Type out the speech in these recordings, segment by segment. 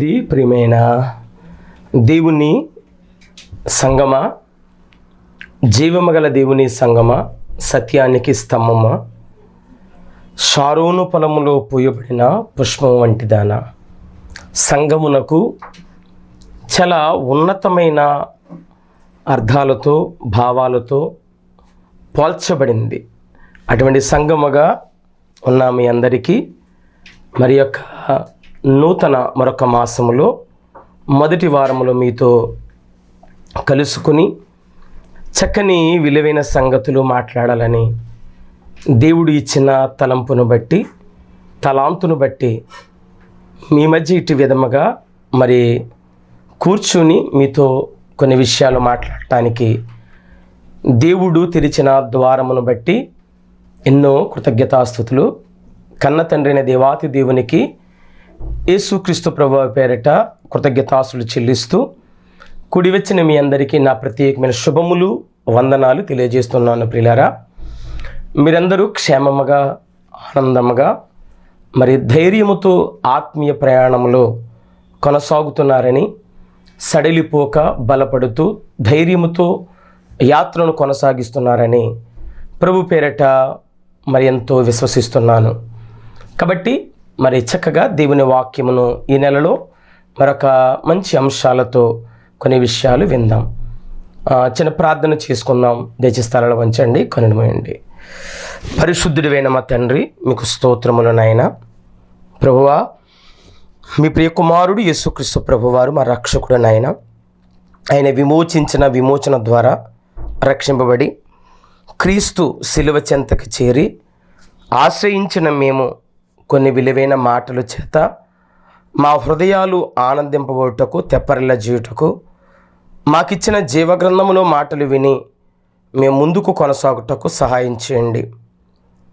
మంచిది ప్రియమైన దేవుని సంగమా, జీవమగల దేవుని సంగమా, సత్యానికి స్తంభమా, షారోను పొలములో పూయబడిన పుష్పం వంటిదానా, సంగమునకు చాలా ఉన్నతమైన అర్థాలతో భావాలతో పోల్చబడింది. అటువంటి సంగముగా ఉన్న మీ అందరికీ మరి యొక్క నూతన మరొక మాసములో మొదటి వారములో మీతో కలుసుకుని చక్కని విలువైన సంగతులు మాట్లాడాలని దేవుడు ఇచ్చిన తలంపును బట్టి తలాంతును బట్టి మీ మధ్య ఇటు విధముగా మరి కూర్చుని మీతో కొన్ని విషయాలు మాట్లాడటానికి దేవుడు తెరిచిన ద్వారమును బట్టి ఎన్నో కృతజ్ఞతాస్తుతులు. కన్న తండ్రైన దేవాతి దేవునికి యేసుక్రీస్తు ప్రభువు పేరిట కృతజ్ఞతాస్తులు చెల్లిస్తూ కుడివచ్చిన మీ అందరికీ నా ప్రత్యేకమైన శుభములు వందనాలు తెలియజేస్తున్నాను. ప్రియులారా, మీరందరూ క్షేమముగా ఆనందముగా మరి ధైర్యముతో ఆత్మీయ ప్రయాణంలో కొనసాగుతున్నారని, సడలిపోక బలపడుతూ ధైర్యముతో యాత్రను కొనసాగిస్తున్నారని ప్రభు పేరిట మరి ఎంతో విశ్వసిస్తున్నాను. కాబట్టి మరి చక్కగా దేవుని వాక్యమును ఈ నెలలో మరొక మంచి అంశాలతో కొన్ని విషయాలు విందాం. చిన్న ప్రార్థన చేసుకుందాం. దయచేసి స్థలాలు వంచండి, కనుమయండి. పరిశుద్ధుడివైన మా తండ్రి, మీకు స్తోత్రములు నాయన. ప్రభువా, మీ ప్రియకుమారుడు యేసుక్రీస్తు ప్రభువారు మా రక్షకుడు నాయన. ఆయన విమోచించిన విమోచన ద్వారా రక్షింపబడి క్రీస్తు శిలువ చెంతకి చేరి ఆశ్రయించిన మేము కొన్ని విలువైన మాటల చేత మా హృదయాలు ఆనందింపబోటకు తెప్పరిల్ల జీవుటకు మాకిచ్చిన జీవగ్రంథములో మాటలు విని మేము ముందుకు కొనసాగుటకు సహాయం చేయండి.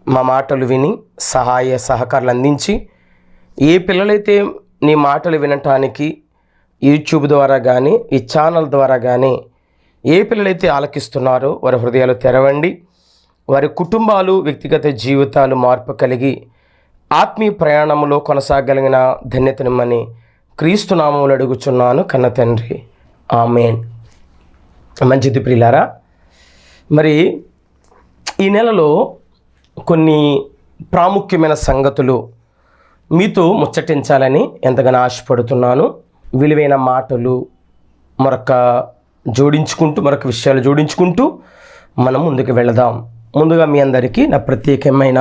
మా మాటలు విని సహాయ సహకారాలు అందించి ఏ పిల్లలైతే నీ మాటలు వినటానికి యూట్యూబ్ ద్వారా కానీ ఈ ఛానల్ ద్వారా కానీ ఏ పిల్లలైతే ఆలకిస్తున్నారో వారి హృదయాలు తెరవండి. వారి కుటుంబాలు వ్యక్తిగత జీవితాలు మార్పు కలిగి ఆత్మీయ ప్రయాణంలో కొనసాగలిగిన ధన్యతనిమ్మని క్రీస్తు నామములో అడుగుచున్నాను కన్న తండ్రి, ఆమేన్. మంచిది ప్రియులారా, మరి ఈ నెలలో కొన్ని ప్రాముఖ్యమైన సంగతులు మీతో ముచ్చటించాలని ఎంతగానో ఆశపడుతున్నాను. విలువైన మాటలు మరొక విషయాలు జోడించుకుంటూ మనం ముందుకు వెళదాం. ముందుగా మీ అందరికీ నా ప్రత్యేకమైన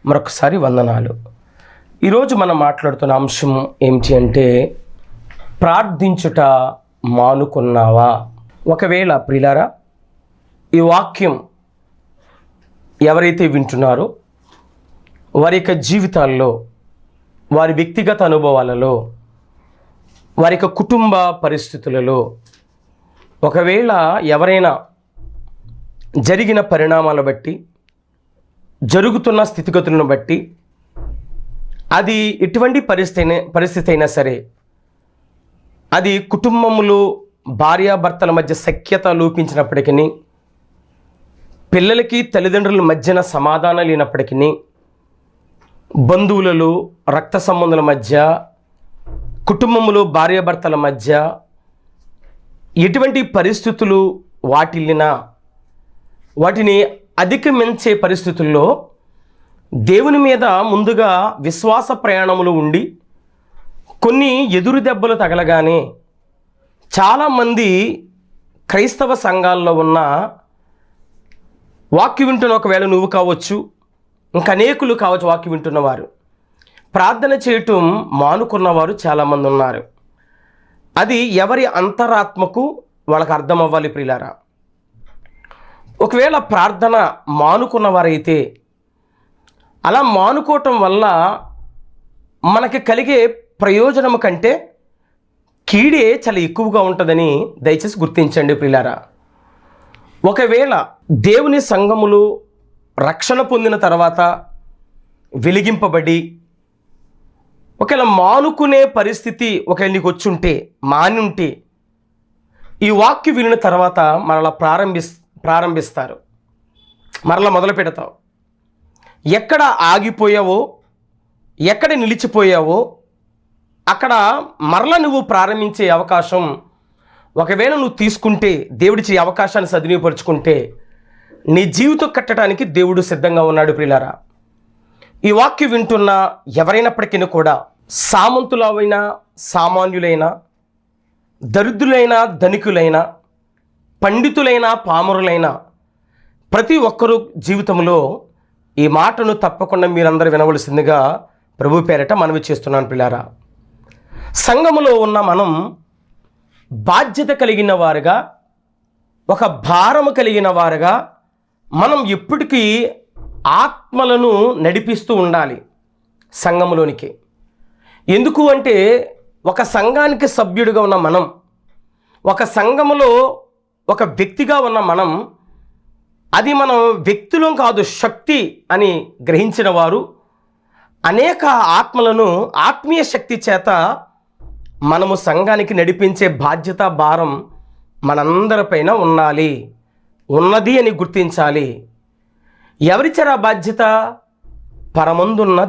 మరొకసారి వందనాలు. ఈరోజు మనం మాట్లాడుతున్న అంశం ఏమిటి అంటే, ప్రార్థించుట మానుకున్నావా? ఒకవేళ ప్రియులారా, ఈ వాక్యం ఎవరైతే వింటున్నారో వారి యొక్క జీవితాల్లో, వారి వ్యక్తిగత అనుభవాలలో, వారి యొక్క కుటుంబ పరిస్థితులలో ఒకవేళ ఎవరైనా జరిగిన పరిణామాలను బట్టి, జరుగుతున్న స్థితిగతులను బట్టి, అది ఎటువంటి పరిస్థితి అయినా సరే, అది కుటుంబములో భార్యాభర్తల మధ్య సఖ్యత లోపించినప్పటికీ, పిల్లలకి తల్లిదండ్రుల మధ్యన సమాధానం లేనప్పటికీ, బంధువులలో రక్త సంబంధుల మధ్య, కుటుంబంలో భార్యాభర్తల మధ్య ఎటువంటి పరిస్థితులు వాటిల్లినా వాటిని అధిగమించే పరిస్థితుల్లో దేవుని మీద ముందుగా విశ్వాస ప్రయాణములు ఉండి కొన్ని ఎదురు దెబ్బలు తగలగానే చాలామంది క్రైస్తవ సంఘాల్లో ఉన్న వాక్యం వింటున్న, ఒకవేళ నువ్వు కావచ్చు, ఇంకా అనేకులు కావచ్చు, వాక్యం వింటున్నవారు ప్రార్థన చేయటం మానుకున్నవారు చాలామంది ఉన్నారు. అది ఎవరి అంతరాత్మకు వాళ్ళకి అర్థం అవ్వాలి ప్రియులారా. ఒకవేళ ప్రార్థన మానుకున్నవారైతే అలా మానుకోవటం వల్ల మనకి కలిగే ప్రయోజనము కంటే కీడే చాలా ఎక్కువగా ఉంటుందని దయచేసి గుర్తించండి ప్రియులారా. ఒకవేళ దేవుని సంఘములు రక్షణ పొందిన తర్వాత వెలిగింపబడి ఒకవేళ మానుకునే పరిస్థితి ఒకవేళ నీకు వచ్చుంటే, మాని ఉంటే, ఈ వాక్యం వినిన తర్వాత మరలా ప్రారంభిస్తారు, మరలా మొదలు పెడతావు. ఎక్కడ ఆగిపోయావో, ఎక్కడ నిలిచిపోయావో అక్కడ మరలా నువ్వు ప్రారంభించే అవకాశం ఒకవేళ నువ్వు తీసుకుంటే, దేవుడిచ్చే అవకాశాన్ని సద్వినియోగపరుచుకుంటే నీ జీవితం కట్టడానికి దేవుడు సిద్ధంగా ఉన్నాడు ప్రియులారా. ఈ వాక్యం వింటున్న ఎవరైనప్పటికీ కూడా, సామంతులైనా సామాన్యులైనా, దరిద్రులైన ధనికులైన, పండితులైన పామరులైన ప్రతి ఒక్కరూ జీవితంలో ఈ మాటను తప్పకుండా మీరందరూ వినవలసిందిగా ప్రభు పేరట మనవి చేస్తున్నాను ప్రియులారా. సంఘములో ఉన్న మనం బాధ్యత కలిగిన వారుగా, ఒక భారము కలిగిన వారుగా మనం ఎప్పటికీ ఆత్మలను నడిపిస్తూ ఉండాలి సంఘములోనికి. ఎందుకు అంటే ఒక సంఘానికి సభ్యుడిగా ఉన్న మనం, ఒక సంఘములో ఒక వ్యక్తిగా ఉన్న మనం, అది మనం వ్యక్తులం కాదు శక్తి అని గ్రహించిన వారు అనేక ఆత్మలను ఆత్మీయ శక్తి చేత మనము సంఘానికి నడిపించే బాధ్యత భారం మనందరిపైన ఉన్నది అని గుర్తించాలి. ఎవరిచ్చారు ఆ బాధ్యత? పరమందున్న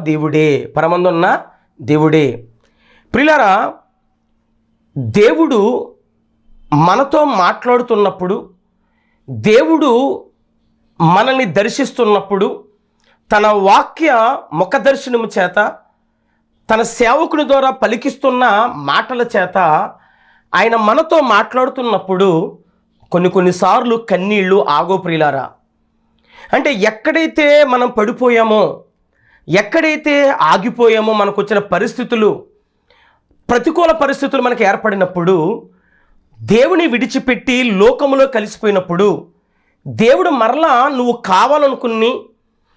దేవుడే. ప్రియులారా, దేవుడు మనతో మాట్లాడుతున్నప్పుడు, దేవుడు మనల్ని దర్శిస్తున్నప్పుడు, తన వాక్య ముఖదర్శనము చేత, తన సేవకుని ద్వారా పలికిస్తున్న మాటల చేత ఆయన మనతో మాట్లాడుతున్నప్పుడు కొన్నిసార్లు కన్నీళ్ళు ఆగో ప్రియులారా. అంటే ఎక్కడైతే మనం పడిపోయామో, ఎక్కడైతే ఆగిపోయామో, మనకు వచ్చిన పరిస్థితులు, ప్రతికూల పరిస్థితులు మనకు ఏర్పడినప్పుడు, దేవుని విడిచిపెట్టి లోకములో కలిసిపోయినప్పుడు, దేవుడు మరలా నువ్వు కావాలనుకుని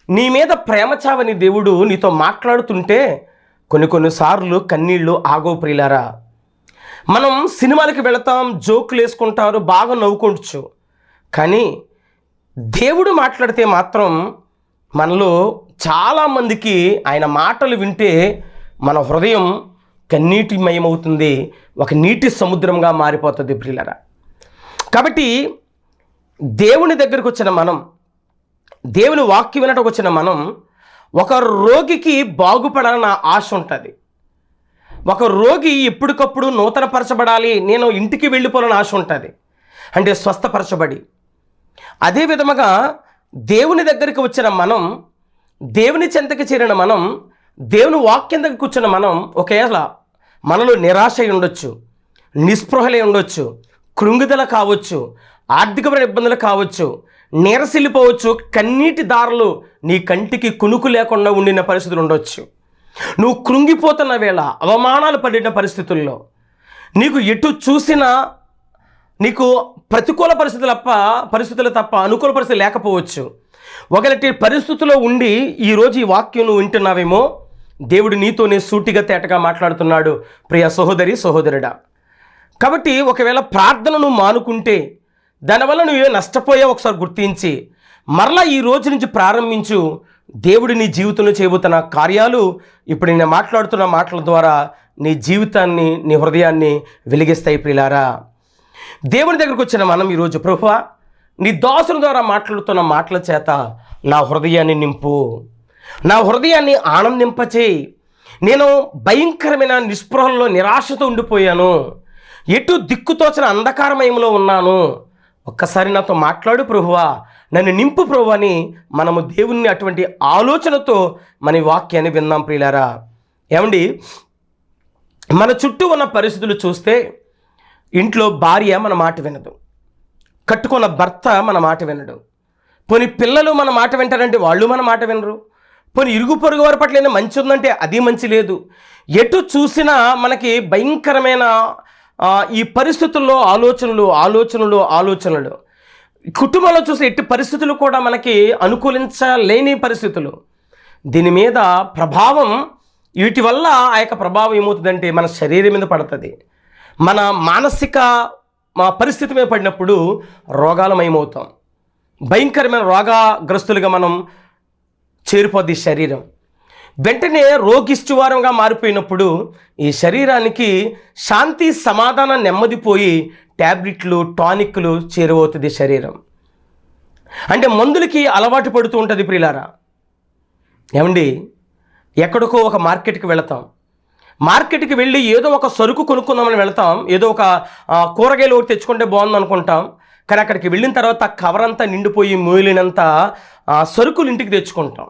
నీ మీద ప్రేమ చావని దేవుడు నీతో మాట్లాడుతుంటే కొన్నిసార్లు కన్నీళ్ళు ఆగో ప్రియులారా. మనం సినిమాలకి వెళతాం, జోకులు వేసుకుంటారు, బాగా నవ్వుకోవచ్చు. కానీ దేవుడు మాట్లాడితే మాత్రం మనలో చాలామందికి ఆయన మాటలు వింటే మన హృదయం కన్నీటిమయమవుతుంది, ఒక నీటి సముద్రంగా మారిపోతుంది ప్రియులారా. కాబట్టి దేవుని దగ్గరకు వచ్చిన మనం, దేవుని వాక్యం వినటకు వచ్చిన మనం, ఒక రోగికి బాగుపడాలన్న ఆశ ఉంటుంది. ఒక రోగి ఎప్పటికప్పుడు నూతనపరచబడాలి, నేను ఇంటికి వెళ్ళిపోవాలని ఆశ ఉంటుంది, అంటే స్వస్థపరచబడి. అదే విధముగా దేవుని దగ్గరికి వచ్చిన మనం, దేవుని చెంతకి చేరిన మనం, దేవుని వాక్యం దగ్గర కూర్చున్న మనం, ఒకవేళ మనలో నిరాశ ఉండొచ్చు, నిస్పృహలే ఉండొచ్చు, కృంగుదల కావచ్చు, ఆర్థికపరమైన ఇబ్బందులు కావచ్చు, నీరసిల్లిపోవచ్చు, కన్నీటి దారులు నీ కంటికి కునుకు లేకుండా ఉండిన పరిస్థితులు ఉండొచ్చు. నువ్వు కృంగిపోతున్న వేళ, అవమానాలు పడిన పరిస్థితుల్లో, నీకు ఎటు చూసినా నీకు ప్రతికూల పరిస్థితులు తప్ప అనుకూల పరిస్థితులు లేకపోవచ్చు. ఒకటి పరిస్థితుల్లో ఉండి ఈరోజు ఈ వాక్యం నువ్వు వింటున్నావేమో, దేవుడు నీతోనే సూటిగా తేటగా మాట్లాడుతున్నాడు ప్రియ సహోదరి సహోదరుడా. కాబట్టి ఒకవేళ ప్రార్థనను మానుకుంటే దానివల్ల నువ్వే నష్టపోయావు ఒకసారి గుర్తించి మరలా ఈ రోజు నుంచి ప్రారంభించు. దేవుడు నీ జీవితంలో చేయబోతున్న కార్యాలు ఇప్పుడు నేను మాట్లాడుతున్న మాటల ద్వారా నీ జీవితాన్ని, నీ హృదయాన్ని వెలిగిస్తాయి ప్రియులారా. దేవుని దగ్గరకు వచ్చిన మనం ఈరోజు, ప్రభువా నీ దాసుని ద్వారా మాట్లాడుతున్న మాటల చేత నా హృదయాన్ని నింపు, నా హృదయాన్ని ఆనందింపచేయి. నేను భయంకరమైన నిస్పృహల్లో నిరాశతో ఉండిపోయాను, ఎటు దిక్కుతోచిన అంధకారమయంలో ఉన్నాను, ఒక్కసారి నాతో మాట్లాడు ప్రభువా, నన్ను నింపు ప్రభువా అని మనము దేవుణ్ణి అటువంటి ఆలోచనతో మన వాక్యాన్ని విందాం ప్రియులారా. ఏమండి, మన చుట్టూ ఉన్న పరిస్థితులు చూస్తే ఇంట్లో భార్య మన మాట వినదు, కట్టుకున్న భర్త మన మాట వినడు, పోనీ పిల్లలు మన మాట వింటారంటే వాళ్ళు మన మాట వినరు, పోనీ ఇరుగు పొరుగు వారి పట్ల ఏదైనా మంచి ఉందంటే అది మంచి లేదు. ఎటు చూసినా మనకి భయంకరమైన ఈ పరిస్థితుల్లో ఆలోచనలు కుటుంబంలో చూసే ఎట్టి పరిస్థితులు కూడా మనకి అనుకూలించలేని పరిస్థితులు. దీని మీద ప్రభావం, వీటి వల్ల ఆ యొక్క ప్రభావం ఏమవుతుందంటే మన శరీరం మీద పడుతుంది, మన మానసిక పరిస్థితి మీద పడినప్పుడు రోగాలమయమవుతాం, భయంకరమైన రోగాగ్రస్తులుగా మనం చేరిపోద్ది శరీరం. వెంటనే రోగిష్టివారంగా మారిపోయినప్పుడు ఈ శరీరానికి శాంతి సమాధానం నెమ్మదిపోయి ట్యాబ్లెట్లు టానిక్లు చేరువవుతుంది శరీరం. అంటే మందులకి అలవాటు పడుతూ ఉంటుంది ప్రియులారా. ఏమండి, ఎక్కడికో ఒక మార్కెట్కి వెళతాం, మార్కెట్కి వెళ్ళి ఏదో ఒక సరుకు కొనుక్కుందామని వెళ్తాం, ఏదో ఒక కూరగాయలు ఒకటి తెచ్చుకుంటే బాగుంది అనుకుంటాం. కానీ అక్కడికి వెళ్ళిన తర్వాత కవర్ అంతా నిండిపోయి మూలినంత సరుకులు ఇంటికి తెచ్చుకుంటాం.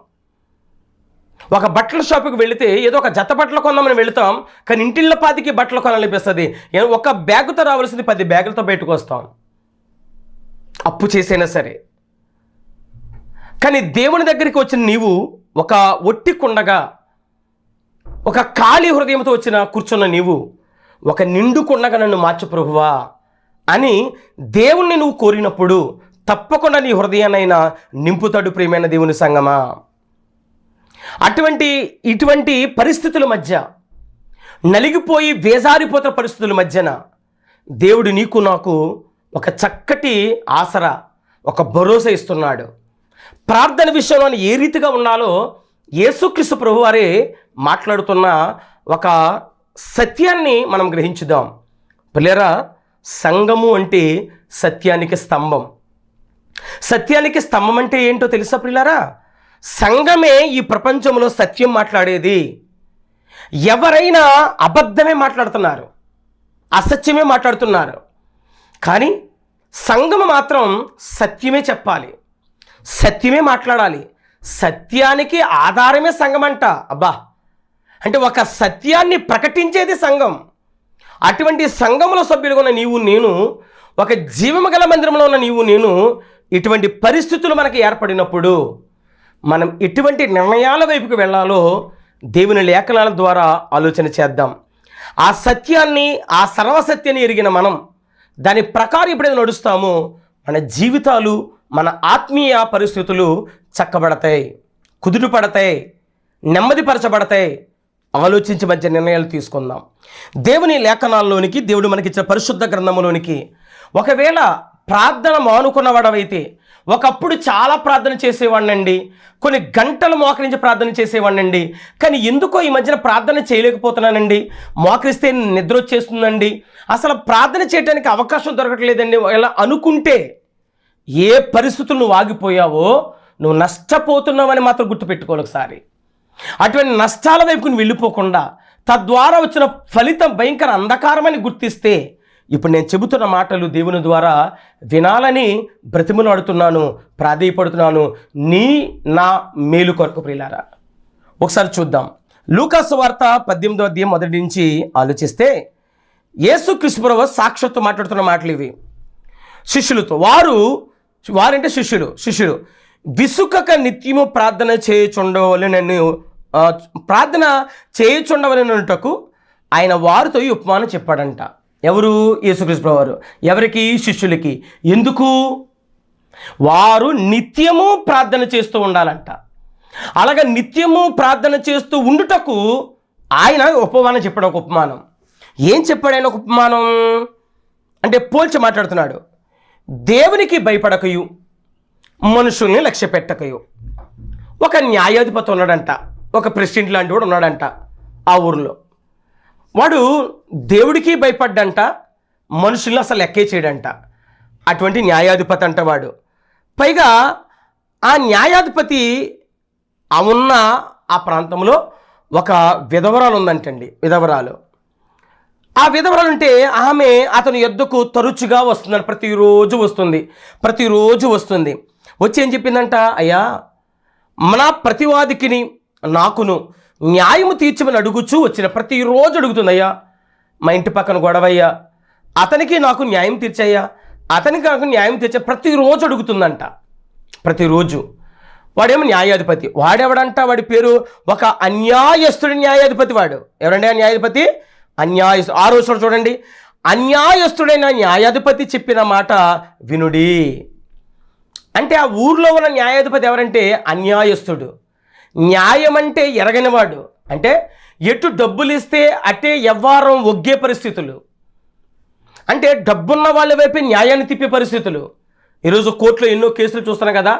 ఒక బట్టల షాపుకి వెళితే ఏదో ఒక జత బట్టలు కొందామని వెళుతాం, కానీ ఇంటిళ్ళ పాతికి బట్టలు కొనాలనిపిస్తుంది. ఒక బ్యాగుతో రావాల్సింది 10 బ్యాగులతో బయటకు వస్తాం, అప్పు చేసైనా సరే. కానీ దేవుని దగ్గరికి వచ్చిన నీవు ఒక ఒట్టి కుండగా, ఒక ఖాళీ హృదయంతో కూర్చున్న నీవు ఒక నిండు కుండగా నన్ను మార్చు ప్రభువా అని దేవుణ్ణి నువ్వు కోరినప్పుడు తప్పకుండా నీ హృదయాన్నైనా నింపుతాడు ప్రియమైన దేవుని సంగమా. ఇటువంటి పరిస్థితుల మధ్య, నలిగిపోయి వేజారిపోతున్న పరిస్థితుల మధ్యన దేవుడు నీకు నాకు ఒక చక్కటి ఆసరా, ఒక భరోసా ఇస్తున్నాడు. ప్రార్థన విషయంలో ఏ రీతిగా ఉండాలో యేసుక్రీస్తు ప్రభువారే మాట్లాడుతున్న ఒక సత్యాన్ని మనం గ్రహించుదాం. పిల్లరా, సంఘము అంటే సత్యానికి స్తంభం. సత్యానికి స్తంభం అంటే ఏంటో తెలుసా పిల్లరా? సంఘమే ఈ ప్రపంచంలో సత్యం మాట్లాడేది. ఎవరైనా అబద్ధమే మాట్లాడుతున్నారు, అసత్యమే మాట్లాడుతున్నారు. కానీ సంఘము మాత్రం సత్యమే చెప్పాలి, సత్యమే మాట్లాడాలి. సత్యానికి ఆధారమే సంఘం అంట. అబ్బా, అంటే ఒక సత్యాన్ని ప్రకటించేది సంఘం. అటువంటి సంఘంలో సభ్యులుగా ఉన్న నీవు నేను, ఒక జీవము గల మందిరంలో ఉన్న నీవు నేను, ఇటువంటి పరిస్థితులు మనకి ఏర్పడినప్పుడు మనం ఎటువంటి నిర్ణయాల వైపుకు వెళ్ళాలో దేవుని లేఖనాల ద్వారా ఆలోచన చేద్దాం. ఆ సత్యాన్ని, ఆ సర్వసత్యాన్ని ఎరిగిన మనం దాని ప్రకారం ఎప్పుడైతే నడుస్తామో మన జీవితాలు, మన ఆత్మీయ పరిస్థితులు చక్కబడతాయి, కుదుటపడతాయి, నెమ్మదిపరచబడతాయి. ఆలోచించి మంచి నిర్ణయాలు తీసుకుందాం. దేవుని లేఖనాల్లోనికి, దేవుడు మనకిచ్చిన పరిశుద్ధ గ్రంథంలోనికి ఒకవేళ ప్రార్థన మానుకున్నవాడవైతే, ఒకప్పుడు చాలా ప్రార్థన చేసేవాడినండి, కొన్ని గంటలు మోకరించి ప్రార్థన చేసేవాడినండి, కానీ ఎందుకో ఈ మధ్యన ప్రార్థన చేయలేకపోతున్నానండి, మోకరిస్తే నిద్ర వచ్చేస్తుందండి, అసలు ప్రార్థన చేయడానికి అవకాశం దొరకట్లేదండి ఇలా అనుకుంటే ఏ పరిస్థితులు నువ్వు ఆగిపోయావో నువ్వు నష్టపోతున్నావని మాత్రం గుర్తుపెట్టుకోవాలి ఒకసారి. అటువంటి నష్టాల వైపు నువ్వు వెళ్ళిపోకుండా తద్వారా వచ్చిన ఫలితం భయంకర అంధకారమని గుర్తిస్తే ఇప్పుడు నేను చెబుతున్న మాటలు దేవుని ద్వారా వినాలని బ్రతిమలాడుతున్నాను, ప్రాధేయపడుతున్నాను. నా మేలు కొరకు ప్రియులారా, ఒకసారి చూద్దాం. లూకా సువార్త 18వ అధ్యాయం మొదటి నుంచి ఆలోచిస్తే యేసుక్రీస్తు ప్రభువు సాక్షాత్తు మాట్లాడుతున్న మాటలు ఇవి. శిష్యులతో, వారంటే శిష్యులు విసుకక నిత్యము ప్రార్థన చేయుచుండవలెనుటకు ఆయన వారితో ఈ ఉపమానం చెప్పాడంట. ఎవరు? యేసుక్రీస్తు ప్రభువారు. ఎవరికి? శిష్యులకి. ఎందుకు? వారు నిత్యము ప్రార్థన చేస్తూ ఉండాలంట. అలాగే నిత్యము ప్రార్థన చేస్తూ ఉండుటకు ఆయన ఉపమానం చెప్పాడు. ఒక ఉపమానం. ఏం చెప్పాడు ఆయన? ఒక ఉపమానం అంటే పోల్చి మాట్లాడుతున్నాడు. దేవునికి భయపడకయు, మనుషుల్ని లక్ష్య పెట్టకయు. ఒక న్యాయాధిపతి ఉన్నాడంట, ఒక ప్రెసిడెంట్ లాంటి వాడు ఉన్నాడంట ఆ ఊరిలో. వాడు దేవుడికి భయపడ్డంట, మనుషుల్ని అసలు లెక్కే చేయడంట. అటువంటి న్యాయాధిపతి అంట వాడు. పైగా ఆ న్యాయాధిపతి ఉన్న ఆ ప్రాంతంలో ఒక విధవరాలు ఉందంటండి. ఆ విధవరాలు అంటే ఆమె అతని యొద్దకు తరచుగా వస్తుందని, ప్రతిరోజు వస్తుంది. వచ్చి ఏం చెప్పిందంట? అయ్యా, మన ప్రతివాదికిని నాకును న్యాయము తీర్చమని అడుగుచూ వచ్చిన. ప్రతిరోజు అడుగుతుంది, అయ్యా మా ఇంటి పక్కన గొడవయ్యా, అతనికి నాకు న్యాయం తీర్చయ్యా, అతనికి నాకు న్యాయం తీర్చా, ప్రతిరోజు అడుగుతుందంట. ప్రతిరోజు. వాడేమో న్యాయాధిపతి. వాడెవడంట? వాడి పేరు ఒక అన్యాయస్తుడి న్యాయాధిపతి. వాడు ఎవరండి ఆ న్యాయాధిపతి? ఆ రోజు చూడండి, అన్యాయస్తుడైన న్యాయాధిపతి చెప్పిన మాట వినుడి. అంటే ఆ ఊర్లో ఉన్న న్యాయాధిపతి ఎవరంటే అన్యాయస్తుడు. న్యాయం అంటే ఎరగనివాడు. అంటే ఎటు డబ్బులు ఇస్తే అటే ఎవ్వారం ఒగ్గే పరిస్థితులు. అంటే డబ్బున్న వాళ్ళ వైపే న్యాయాన్ని తిప్పే పరిస్థితులు. ఈరోజు కోర్టులో ఎన్నో కేసులు చూస్తున్నాం కదా.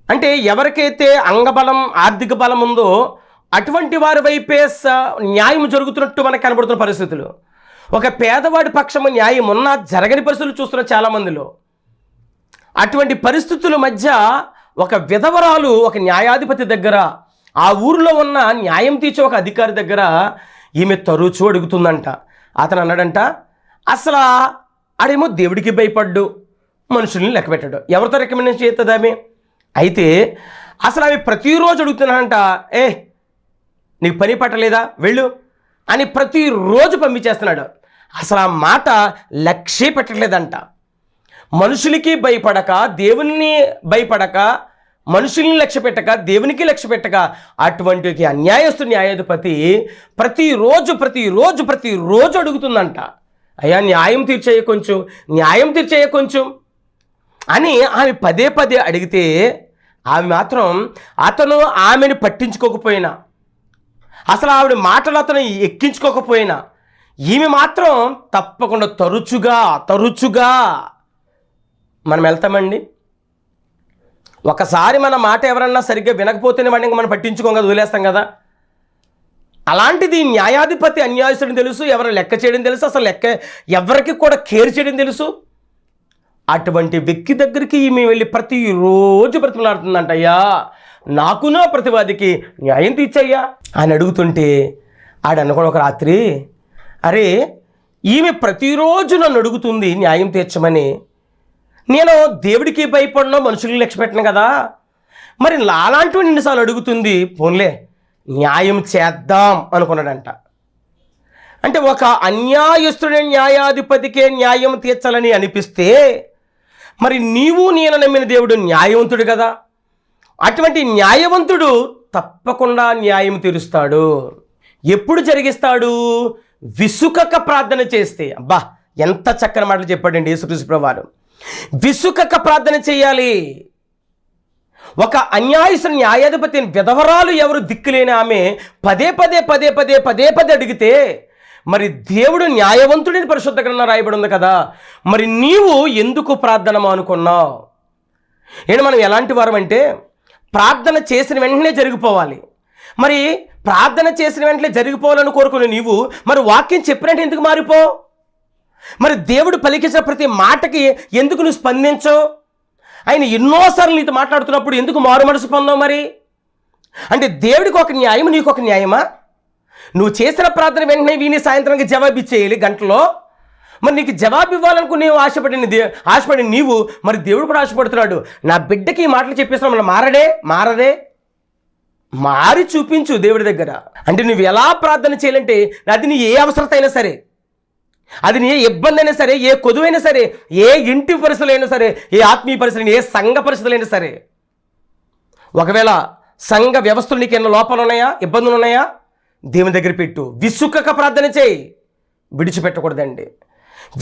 అంటే ఎవరికైతే అంగబలం, ఆర్థిక బలం ఉందో అటువంటి వారి వైపే న్యాయం జరుగుతున్నట్టు మనకు కనబడుతున్న పరిస్థితులు. ఒక పేదవాడి పక్షము న్యాయం ఉన్నా జరగని పరిస్థితులు చూస్తున్న చాలామందిలో. అటువంటి పరిస్థితుల మధ్య ఒక విధవరాలు ఒక న్యాయాధిపతి దగ్గర, ఆ ఊరిలో ఉన్న న్యాయం తీర్చే ఒక అధికారి దగ్గర ఈమె తరచూ అడుగుతుందంట. అతను అన్నాడంట, అసలు ఆడేమో దేవుడికి భయపడ్డు, మనుషుల్ని లెక్క పెట్టాడు. ఎవరితో రికమెండేషన్ చేస్తుంది ఆమె? అయితే అసలు ఆమె ప్రతిరోజు అడుగుతున్నానంట, నీకు పని పట్టలేదా, వెళ్ళు అని ప్రతిరోజు పంపించేస్తున్నాడు. అసలు ఆ మాట లక్ష్య పెట్టలేదంట. మనుషులకి భయపడక, దేవుని భయపడక, మనుషుల్ని లక్ష్య పెట్టక, దేవునికి లక్ష్య పెట్టక, అటువంటి అన్యాయస్తుడు న్యాయాధిపతి ప్రతిరోజు ప్రతిరోజు ప్రతిరోజు అడుగుతుందంట, అయ్యా న్యాయం తీర్చేయ కొంచెం, న్యాయం తీర్చేయ కొంచెం అని ఆమె పదే పదే అడిగితే, ఆమె మాత్రం అతను ఆమెను పట్టించుకోకపోయినా, అసలు ఆవిడ మాటలు అతను ఎక్కించుకోకపోయినా, ఈమె మాత్రం తప్పకుండా తరచుగా మనం వెళ్తామండి. ఒకసారి మన మాట ఎవరన్నా సరిగ్గా వినకపోతేనే వాడిని మనం పట్టించుకోం కదా, వదిలేస్తాం కదా. అలాంటిది న్యాయాధిపతి అన్యాయస్తుడిని తెలుసు, ఎవరు లెక్క చేయడం తెలుసు, అసలు లెక్క ఎవరికి కూడా కేర్ చేయడం తెలుసు. అటువంటి వ్యక్తి దగ్గరికి ఈమె వెళ్ళి ప్రతిరోజు బ్రతిమలాడుతుందంట, అయ్యా నాకు నా ప్రతివాదికి న్యాయం తీర్చయ్యా అని అడుగుతుంటే, ఆడనుకోని ఒక రాత్రి, అరే ఈమె ప్రతిరోజు నన్ను అడుగుతుంది న్యాయం తీర్చమని, నేను దేవుడికి భయపడను, మనుషులకు లక్ష్య పెట్టను కదా, మరి అలాంటివి నిన్నసార్లు అడుగుతుంది, పోన్లే న్యాయం చేద్దాం అనుకున్నాడంట. అంటే ఒక అన్యాయస్తుడి న్యాయాధిపతికే న్యాయం తీర్చాలని అనిపిస్తే, మరి నీవు నేను నమ్మిన దేవుడు న్యాయవంతుడు కదా, అటువంటి న్యాయవంతుడు తప్పకుండా న్యాయం తీరుస్తాడు. ఎప్పుడు జరిగిస్తాడు? విసుకక ప్రార్థన చేస్తే. అబ్బా ఎంత చక్కని మాటలు చెప్పాడండి యేసుక్రీస్తు ప్రభువారు. విసుకక ప్రార్థన చేయాలి. ఒక అన్యాయస్తుని న్యాయాధిపతి విధవరాలు ఎవరు దిక్కులేని ఆమె పదే పదే అడిగితే, మరి దేవుడు న్యాయవంతుడిని పరిశుద్ధ గ్రంథంలో రాయబడి ఉంది కదా, మరి నీవు ఎందుకు ప్రార్థన మానుకున్నావు? మనం ఎలాంటి వారం అంటే, ప్రార్థన చేసిన వెంటనే జరిగిపోవాలి. మరి ప్రార్థన చేసిన వెంటనే జరిగిపోవాలని కోరుకునే నీవు మరి వాక్యం చెప్పినట్టు ఎందుకు మారిపో? మరి దేవుడు పలికించిన ప్రతి మాటకి ఎందుకు నువ్వు స్పందించవు? ఆయన ఎన్నోసార్లు నీతో మాట్లాడుతున్నప్పుడు ఎందుకు మారు మనసు పొందావు? మరి అంటే దేవుడికి ఒక న్యాయం, నీకు ఒక న్యాయమా? నువ్వు చేసిన ప్రార్థన వెంటనే వీని సాయంత్రానికి జవాబు ఇచ్చేయాలి గంటలో. మరి నీకు జవాబు ఇవ్వాలనుకుని నీవు ఆశపడి నీవు మరి దేవుడు కూడా ఆశపడుతున్నాడు, నా బిడ్డకి ఈ మాటలు చెప్పేసిన మన మారదే మారి చూపించు దేవుడి దగ్గర. అంటే నువ్వు ఎలా ప్రార్థన చేయాలంటే, అది నీ ఏ అవసరత అయినా సరే, అది నీ ఏ ఇబ్బంది అయినా సరే, ఏ కొదువైనా సరే, ఏ ఇంటి పరిస్థితులు అయినా సరే, ఏ ఆత్మీయ పరిస్థితులు, ఏ సంఘ పరిస్థితులు అయినా సరే, ఒకవేళ సంఘ వ్యవస్థలు నీకు ఎన్నో లోపాలు ఉన్నాయా, ఇబ్బందులు ఉన్నాయా, దేవుని దగ్గర పెట్టు. విసుకక ప్రార్థన చేయి, విడిచిపెట్టకూడదండి.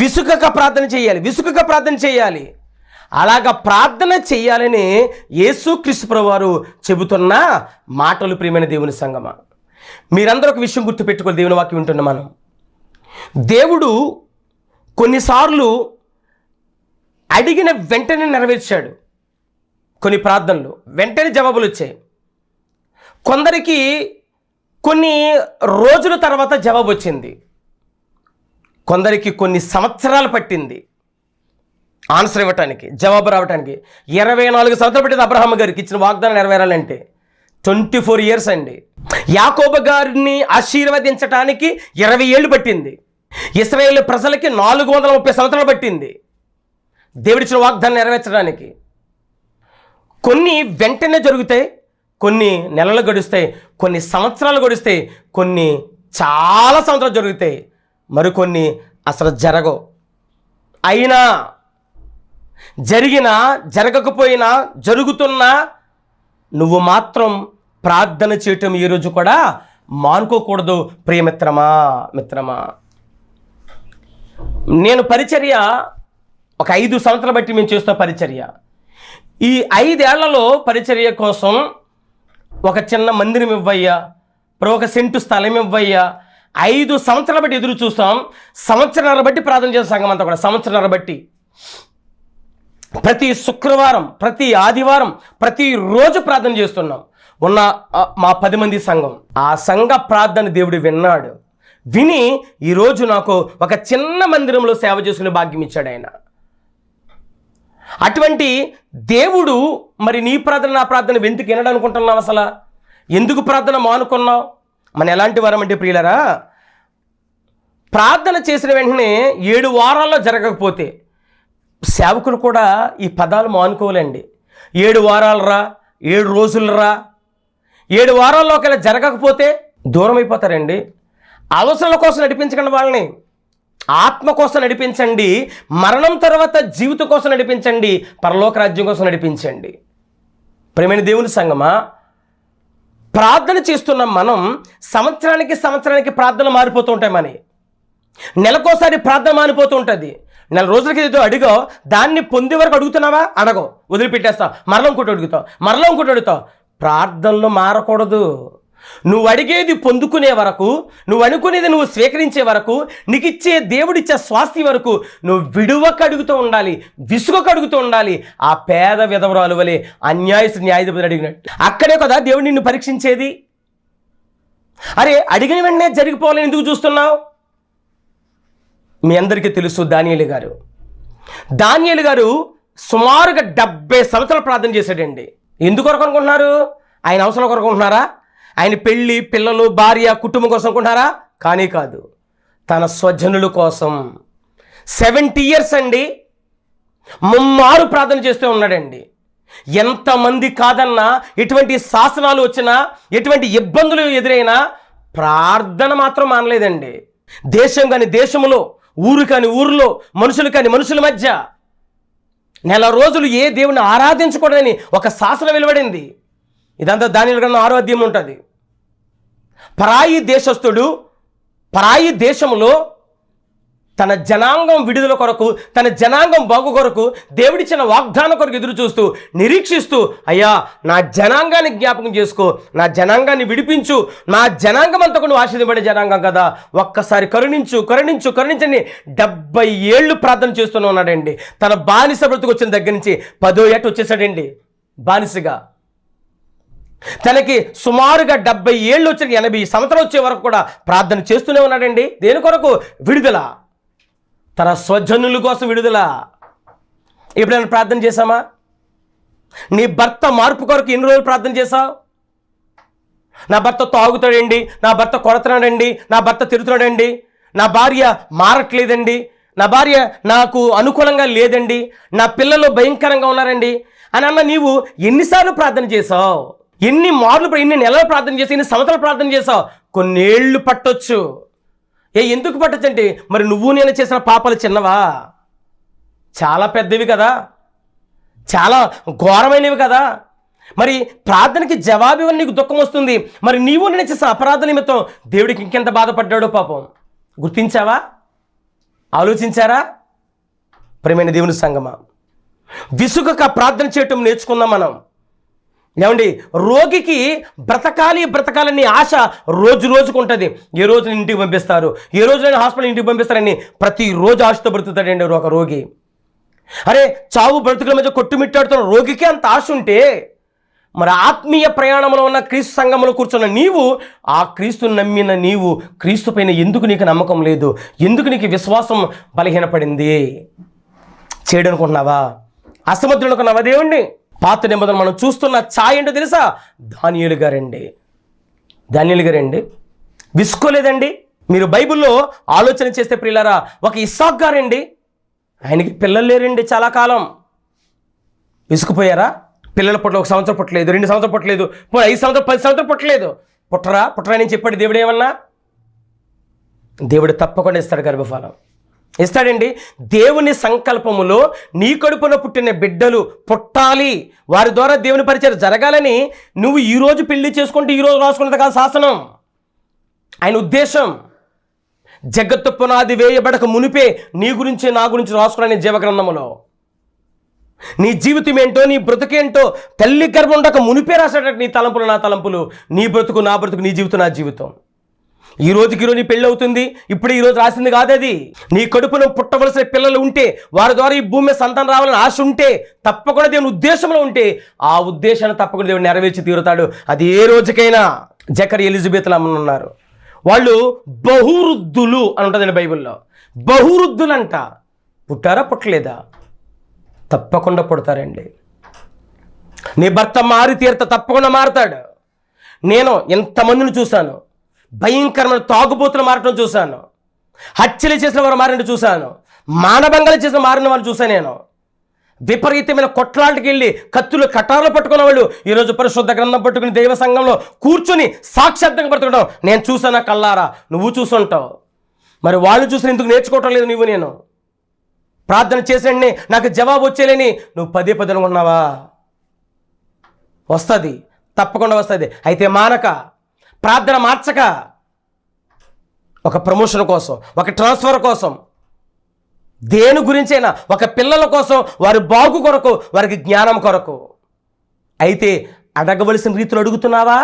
విసుకక ప్రార్థన చేయాలి. అలాగా ప్రార్థన చేయాలని యేసుక్రీస్తు ప్రభువారు చెబుతున్న మాటలు. ప్రియమైన దేవుని సంగమా, మీరందరూ ఒక విషయం గుర్తుపెట్టుకోవాలి. దేవుని వాక్యం వింటున్న మనం, దేవుడు కొన్నిసార్లు అడిగిన వెంటనే నెరవేర్చాడు. కొన్ని ప్రార్థనలు వెంటనే జవాబులు వచ్చాయి. కొందరికి కొన్ని రోజుల తర్వాత జవాబు వచ్చింది. కొందరికి కొన్ని సంవత్సరాలు పట్టింది ఆన్సర్ ఇవ్వటానికి, జవాబు రావటానికి. 24 సంవత్సరాలు పట్టింది అబ్రహాం గారికి ఇచ్చిన వాగ్దానం నెరవేరాలంటే. 24 years అండి. యాకోబు గారిని ఆశీర్వదించటానికి 20 ఏళ్ళు పట్టింది. ఇశ్రాయేలు ప్రజలకి 430 సంవత్సరాలు పట్టింది దేవుడిచ్చిన వాగ్దానం నెరవేర్చడానికి. కొన్ని వెంటనే జరుగుతాయి, కొన్ని నెలలు గడుస్తాయి, కొన్ని సంవత్సరాలు గడుస్తాయి, కొన్ని చాలా సంవత్సరాలు జరుగుతాయి, మరికొన్ని అసలు జరగవు. అయినా జరిగినా జరగకపోయినా జరుగుతున్నా నువ్వు మాత్రం ప్రార్థన చేయటం ఈరోజు కూడా మానుకోకూడదు. ప్రియమిత్రమా, మిత్రమా, నేను పరిచర్య ఒక 5 సంవత్సరాలు బట్టి మేము చేస్తున్న పరిచర్య. ఈ 5 ఏళ్లలో పరిచర్య కోసం ఒక చిన్న మందిరం ఇవ్వయ్యా, ఒక సెంటు స్థలం ఇవ్వయ్యా, 5 సంవత్సరాల బట్టి ఎదురు చూస్తాం. సంవత్సరాల బట్టి ప్రార్థన చేసే సంఘం అంతా కూడా సంవత్సరాల బట్టి ప్రతి శుక్రవారం, ప్రతి ఆదివారం, ప్రతిరోజు ప్రార్థన చేస్తున్నాం. ఉన్న మా 10 మంది సంఘం, ఆ సంఘ ప్రార్థన దేవుడు విన్నాడు. విని ఈరోజు నాకు ఒక చిన్న మందిరంలో సేవ చేసుకునే భాగ్యం ఇచ్చాడు ఆయన. అటువంటి దేవుడు మరి నీ ప్రార్థన నా ప్రార్థన ఎందుకు వినడు అనుకుంటున్నావు? అసలు ఎందుకు ప్రార్థన మానుకున్నావు? మన ఎలాంటి వారం అంటే ప్రియులరా, ప్రార్థన చేసిన వెంటనే 7 వారాల్లో జరగకపోతే సేవకులు కూడా ఈ పదాలు మానుకోవాలండి. 7 వారాలు రా, 7 రోజులు రా, 7 వారాల్లో ఒకవేళ జరగకపోతే దూరం అయిపోతారండి. అవసరాల కోసం నడిపించకండి, వాళ్ళని ఆత్మ కోసం నడిపించండి. మరణం తర్వాత జీవితం కోసం నడిపించండి. పరలోక రాజ్యం కోసం నడిపించండి. ప్రియమైన దేవుని సంగమా, ప్రార్థన చేస్తున్న మనం సంవత్సరానికి ప్రార్థన మారిపోతూ ఉంటాయి. మన నెలకోసారి ప్రార్థన మారిపోతూ ఉంటుంది. నెల రోజులకి ఏదో అడిగో దాన్ని పొందే వరకు అడుగుతున్నావా? అడగో, వదిలిపెట్టేస్తావు. మరలా ఇంకోటి అడుగుతావు. ప్రార్థనలు మారకూడదు. నువ్వు అడిగేది పొందుకునే వరకు, నువ్వు అనుకునేది నువ్వు స్వీకరించే వరకు, నీకు ఇచ్చే దేవుడిచ్చే స్వాస్థ్యం వరకు నువ్వు విడువక అడుగుతూ ఉండాలి, విసుగక అడుగుతూ ఉండాలి. ఆ పేద విధవరాలు వలె న్యాయాధిపతి అడిగినట్టు. అక్కడే కదా దేవుడు నిన్ను పరీక్షించేది. అరే, అడిగిన వెంటనే జరిగిపోవాలని ఎందుకు చూస్తున్నావు? మీ అందరికీ తెలుసు, దానియేలు గారు సుమారుగా 70 సంవత్సరాలు ప్రార్థన చేశాడండి. ఎందుకొరకు అనుకుంటున్నారు? ఆయన అవసరం కొరకు అనుకుంటున్నారా? ఆయన పెళ్ళి, పిల్లలు, భార్య, కుటుంబం కోసం అనుకుంటున్నారా? కానీ కాదు, తన స్వజనుల కోసం 70 years అండి ముమ్మారు ప్రార్థన చేస్తూ ఉన్నాడండి. ఎంతమంది కాదన్నా, ఎటువంటి శాసనాలు వచ్చినా, ఎటువంటి ఇబ్బందులు ఎదురైనా ప్రార్థన మాత్రం మానలేదండి. దేశం కాని దేశంలో, ఊరు కాని ఊరిలో, మనుషులు కాని మనుషుల మధ్య 9 రోజులు ఏ దేవుని ఆరాధించకూడదని ఒక శాసనం వెలువడింది. ఇదంతా దానియేలు గ్రంథం 6వ అధ్యాయంలో ఉంటుంది. పరాయి దేశస్థుడు పరాయి దేశంలో తన జనాంగం విడుదల కొరకు, తన జనాంగం బాగు కొరకు, దేవుడిచ్చిన వాగ్దానం కొరకు ఎదురు చూస్తూ, నిరీక్షిస్తూ, అయ్యా నా జనాంగాన్ని జ్ఞాపకం చేసుకో, నా జనాంగాన్ని విడిపించు, నా జనాంగం అంతా కూడా ఆశీర్వదించబడే జనాంగం కదా, ఒక్కసారి కరుణించండి 70 ఏళ్ళు ప్రార్థన చేస్తూనే ఉన్నాడండి. తన బానిస బ్రతుకు వచ్చిన దగ్గర నుంచి 10వ ఏట వచ్చేసాడండి బానిసగా. తనకి సుమారుగా 70 ఏళ్ళు వచ్చి 80 సంవత్సరాలు వచ్చే వరకు కూడా ప్రార్థన చేస్తూనే ఉన్నాడండి. దేని కొరకు? విడుదల, తన స్వజనుల కోసం విడుదల. ఎప్పుడైనా ప్రార్థన చేశామా? నీ భర్త మార్పు కొరకు ఎన్ని రోజులు ప్రార్థన చేశావు? నా భర్త తాగుతాడండి, నా భర్త కొడుతున్నాడండి, నా భర్త తిరుగుతున్నాడండి, నా భార్య మారట్లేదండి, నా భార్య నాకు అనుకూలంగా లేదండి, నా పిల్లలు భయంకరంగా ఉన్నారండి అని అన్న నీవు ఎన్నిసార్లు ప్రార్థన చేశావు? ఎన్ని నెలలు ప్రార్థన చేసి, ఎన్ని సంవత్సరాలు ప్రార్థన చేశావు? కొన్నేళ్ళు పట్టొచ్చు. ఎందుకు పట్టొచ్చు అంటే, మరి నువ్వు నేను చేసిన పాపాలు చిన్నవా? చాలా పెద్దవి కదా, చాలా ఘోరమైనవి కదా. మరి ప్రార్థనకి జవాబు ఇవ్వని నీకు దుఃఖం వస్తుంది. మరి నీవు నేను చేసిన అపరాధ నిమిత్తం దేవుడికి ఇంకెంత బాధపడ్డాడో పాపం. గుర్తించావా? ఆలోచించారా? ప్రియమైన దేవుని సంగమా, విసుగక ప్రార్థన చేయటం నేర్చుకుందాం మనం. ఏమండి, రోగికి బ్రతకాలని ఆశ రోజుకు ఉంటుంది. ఏ రోజు నేను ఇంటికి పంపిస్తారు, ఏ రోజు నేను హాస్పిటల్ ఇంటికి పంపిస్తారని ప్రతిరోజు ఆశతో బ్రతుకుతాడండి ఒక రోగి. అరే, చావు బ్రతుకుల మధ్య కొట్టుమిట్టాడుతున్న రోగికి అంత ఆశ ఉంటే, మరి ఆత్మీయ ప్రయాణంలో ఉన్న క్రీస్తు సంఘంలో కూర్చున్న నీవు, ఆ క్రీస్తుని నమ్మిన నీవు, క్రీస్తు పైన ఎందుకు నీకు నమ్మకం లేదు? ఎందుకు నీకు విశ్వాసం బలహీనపడింది? చేయడనుకుంటున్నావా? అసమర్థులనుకున్నావా దేవుణ్ణి? పాత నిబంధన మనం చూస్తున్న ఛాయ ఏంటో తెలుసా? దానియేలు గారండి విసుకోలేదండి. మీరు బైబిల్లో ఆలోచన చేస్తే ప్రియులారా, ఒక ఇస్సాకు గారండి, ఆయనకి పిల్లలు లేరండి చాలా కాలం. విసుకుపోయారా? పిల్లల పుట్ల 1 సంవత్సరం పుట్టలేదు, 2 సంవత్సరం పుట్టలేదు, 5 సంవత్సరం 10 సంవత్సరం పుట్టలేదు. పుట్టరా అని చెప్పాడు దేవుడు. ఏమన్నా? దేవుడు తప్పకుండా ఇస్తాడు, గర్భఫలం ఇస్తాడండి. దేవుని సంకల్పములో నీ కడుపున పుట్టిన బిడ్డలు పుట్టాలి, వారి ద్వారా దేవుని పరిచయం జరగాలని నువ్వు ఈరోజు పెళ్లి చేసుకుంటే ఈరోజు రాసుకున్నది కాదు శాసనం. ఆయన ఉద్దేశం జగత్తు పునాది వేయబడక మునిపే నీ గురించి నా గురించి రాసుకున్న జీవగ్రంథములో నీ జీవితం ఏంటో, నీ బ్రతుకేంటో తల్లి గర్భం ఉండక మునిపే రాసేటట్టు నీ తలంపులు నా తలంపులు, నీ బ్రతుకు నా బ్రతుకు, నీ జీవితం నా జీవితం. ఈ రోజుకి నీ పెళ్ళి అవుతుంది, ఇప్పుడు ఈరోజు రాసింది కాదు అది. నీ కడుపులో పుట్టవలసిన పిల్లలు ఉంటే, వారి ద్వారా ఈ భూమి మీద సంతానం రావాలని ఆశ ఉంటే, తప్పకుండా దేవుని ఉద్దేశంలో ఉంటే, ఆ ఉద్దేశాన్ని తప్పకుండా దేవుడు నెరవేర్చి తీరుతాడు. అది ఏ రోజుకైనా. జకరియా ఎలిజబెత్లు అమ్మనున్నారు, వాళ్ళు బహువృద్ధులు అని ఉంటుందండి బైబిల్లో. బహువృద్ధులంట. పుట్టారా? పుట్టలేదా? తప్పకుండా పుడతారండి. నీ భర్త మారి తీరుతా, తప్పకుండా మారుతాడు. నేను ఎంతమందిని చూశాను, భయంకరమైన తాగుబోతులు మారటం చూశాను. హత్యలు చేసిన వారు మారిన చూశాను, మానభంగాలు చేసిన మారిన వాళ్ళు చూశాను నేను. విపరీతమైన కొట్లాటకి వెళ్ళి కత్తులు కటార్లు పట్టుకున్న వాళ్ళు ఈరోజు పరిశుద్ధ గ్రంథం పట్టుకుని దైవ సంఘంలో కూర్చొని సాక్షాత్తంగా పడుతుంటాం. నేను చూసానా కల్లారా, నువ్వు చూసుంటావు. మరి వాళ్ళు చూసిన ఎందుకు నేర్చుకోవటం లేదు నువ్వు? నేను ప్రార్థన చేసేయండి నాకు జవాబు వచ్చేలేని నువ్వు పదే పదే అనుకున్నావా? వస్తుంది, తప్పకుండా వస్తుంది. అయితే మానక, ప్రార్థన మార్చక, ఒక ప్రమోషన్ కోసం, ఒక ట్రాన్స్ఫర్ కోసం, దేని గురించైనా, ఒక పిల్లల కోసం, వారి బాగు కొరకు, వారికి జ్ఞానం కొరకు. అయితే అడగవలసిన రీతిలో అడుగుతున్నావా?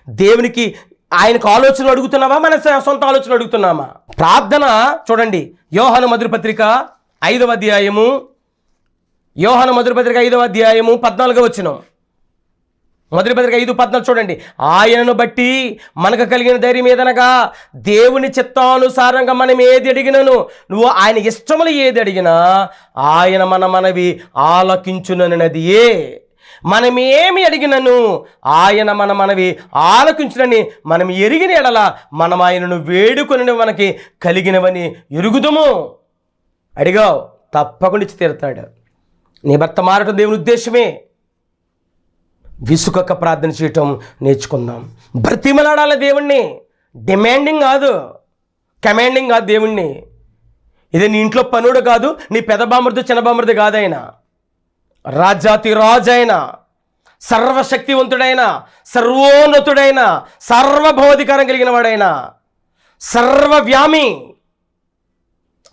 దేవునికి ఆయనకు ఆలోచనలు అడుగుతున్నావా? మన సొంత ఆలోచనలు అడుగుతున్నామా? ప్రార్థన చూడండి, యోహాను మొదటి పత్రిక 5వ అధ్యాయము, యోహాను మొదటి పత్రిక 5వ అధ్యాయము 14వ వచనం. మొదటి పత్రిక 5:14 చూడండి. ఆయనను బట్టి మనకు కలిగిన ధైర్యం ఏదనగా, దేవుని చిత్తానుసారంగా మనం ఏది అడిగినను, నువ్వు ఆయన ఇష్టములు ఏది అడిగినా ఆయన మనవి ఆలకించునన్నదియే. మనమేమి అడిగినను ఆయన మనవి ఆలకించునని మనం ఎరిగిన ఎడల మనం ఆయనను వేడుకొని మనకి కలిగినవని ఎరుగుదుము. అడిగావు, తప్పకుండా ఇచ్చి తీరుతాడు. నీ భర్త మారటం దేవుని ఉద్దేశమే. విసుకక ప్రార్థన చేయటం నేర్చుకుందాం. బ్రతిమలాడాలి దేవుణ్ణి, డిమాండింగ్ కాదు, కమాండింగ్ కాదు దేవుణ్ణి. ఇది నీ ఇంట్లో పనుడు కాదు, నీ పెద్ద బామర్ది చిన్న బామర్ది కాదైన, రాజాతి రాజైన, సర్వశక్తివంతుడైన, సర్వోన్నతుడైన, సర్వభౌతికారం కలిగిన వాడైన, సర్వవ్యామి,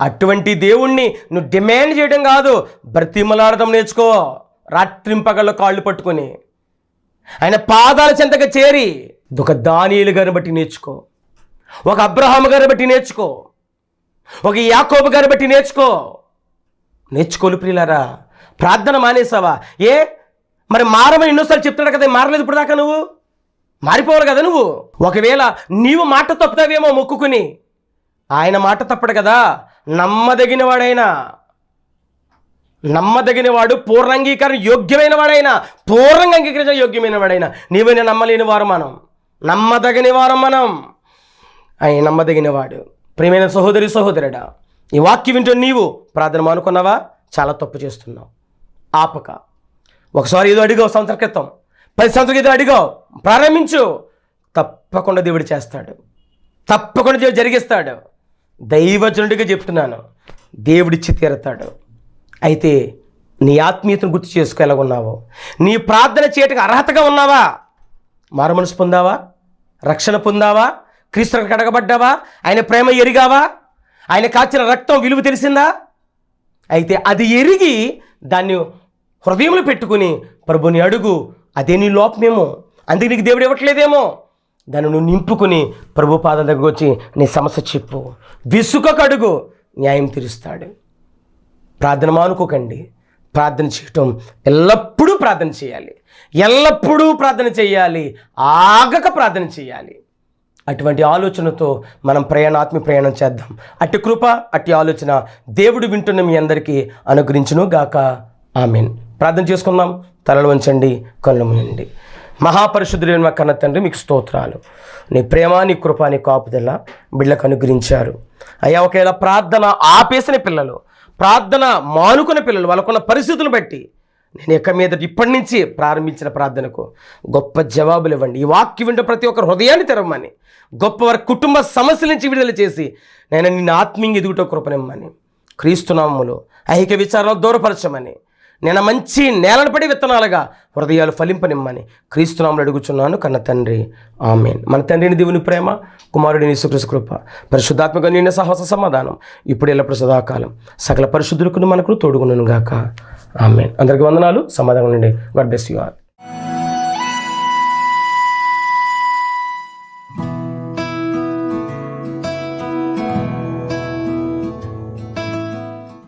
అటువంటి దేవుణ్ణి నువ్వు డిమాండ్ చేయడం కాదు, బ్రతిమలాడటం నేర్చుకో. రాత్రింపగల్లో కాళ్ళు పట్టుకొని ఆయన పాదాల చెంతగా చేరి ఒక దానియేలు గారిని బట్టి నేర్చుకో, ఒక అబ్రహాము గారిని బట్టి నేర్చుకో, ఒక యాకోబు గారిని బట్టి నేర్చుకోలు ప్రియులారా. ప్రార్థన మానేసావా? మరి మారమని ఎన్నోసార్లు చెప్తున్నాడు కదా, మారలేదు ఇప్పుడు దాకా. నువ్వు మారిపోవాలి కదా. నువ్వు ఒకవేళ నీవు మాట తప్పుతావేమో మొక్కుకుని, ఆయన మాట తప్పడు కదా. నమ్మదగిన వాడు, పూర్ణ అంగీకారం యోగ్యమైన వాడైనా, పూర్ణంగా అంగీకరించ యోగ్యమైన వాడైనా, నీవైనా నమ్మలేని వారు మనం, నమ్మదగిన వారు మనం. ఆయన నమ్మదగిన వాడు. ప్రియమైన సహోదరి సహోదరుడా, ఈ వాక్యం వింటూ నీవు ప్రార్థన మానుకున్నావా? చాలా తప్పు చేస్తున్నావు. ఆపక. ఒకసారి ఏదో అడిగావు, సంవత్సరం క్రితం, 10 సంవత్సరాల ఏదో అడిగావు, ప్రారంభించు. తప్పకుండా దేవుడు చేస్తాడు, తప్పకుండా దేవుడు జరిగిస్తాడు. దైవజనుడిగా చెప్తున్నాను, దేవుడిచ్చి తీరతాడు. అయితే నీ ఆత్మీయతను గుర్తు చేసుకో, ఎలాగున్నావో. నీ ప్రార్థన చేయటకు అర్హతగా ఉన్నావా? మారు మనసు పొందావా? రక్షణ పొందావా? క్రీస్తు కడగబడ్డావా? ఆయన ప్రేమ ఎరిగావా? ఆయన కాచిన రక్తం విలువ తెలిసిందా? అయితే అది ఎరిగి దాన్ని హృదయంలో పెట్టుకుని ప్రభుని అడుగు. అదే నీ లోపమేమో, అందుకే నీకు దేవుడు ఇవ్వట్లేదేమో. దాన్ని నువ్వు నింపుకుని ప్రభు పాదాల దగ్గర వచ్చి నీ సమస్య చెప్పు. విసుకకు అడుగు, న్యాయం తీరుస్తాడు. ప్రార్థన మానుకోకండి. ప్రార్థన చేయటం ఎల్లప్పుడూ ప్రార్థన చేయాలి, ఎల్లప్పుడూ ప్రార్థన చేయాలి, ఆగక ప్రార్థన చేయాలి. అటువంటి ఆలోచనతో మనం ఆత్మీయ ప్రయాణం చేద్దాం. అట్టి కృప, అట్టి ఆలోచన దేవుడు వింటున్న మీ అందరికీ అనుగ్రహించును గాక. ఆమేన్. ప్రార్థన చేసుకుందాం. తలలు వంచండి, కళ్ళు మూయండి. మహాపరిశుద్ధుడైన మా కన్న తండ్రి, మీకు స్తోత్రాలు. నీ ప్రేమ, నీ కృప, నీ కాపుదల బిడ్డలకు అనుగ్రహించారు అయ్యా. ఒకవేళ ప్రార్థన ఆపేసిన పిల్లలు, ప్రార్థన మానుకున్న పిల్లలు, వాళ్ళకున్న పరిస్థితులను బట్టి నేను ఇక మీద ఇప్పటి నుంచి ప్రారంభించిన ప్రార్థనకు గొప్ప జవాబులు ఇవ్వండి. ఈ వాక్యం వింటే ప్రతి ఒక్కరు హృదయాన్ని తెరవమని, గొప్ప వారి కుటుంబ సమస్యల నుంచి విడుదల చేసి నేను నిన్ను ఆత్మీయంగా ఎదుగుట కృపనిమ్మని, క్రీస్తునామములో ఐహిక విచారాలు దూరపరచమని, నేను మంచి నేలను పడి విత్తనాలుగా హృదయాలు ఫలింపనిమ్మని క్రీస్తునామములో అడుగుచున్నాను కన్న తండ్రి. ఆమేన్. మన తండ్రిని దేవుని ప్రేమ, కుమారుడిని యేసుక్రీస్తు కృప, పరిశుద్ధాత్మక నిన్న సహవాస సమాధానం ఇప్పుడు ఎల్లప్పుడు సదాకాలం సకల పరిశుద్ధులకు మనకు తోడుగును గాక. ఆమేన్. అందరికీ వందనాలు. సమాధానం నుండి గాడ్ బ్లెస్ యు ఆల్.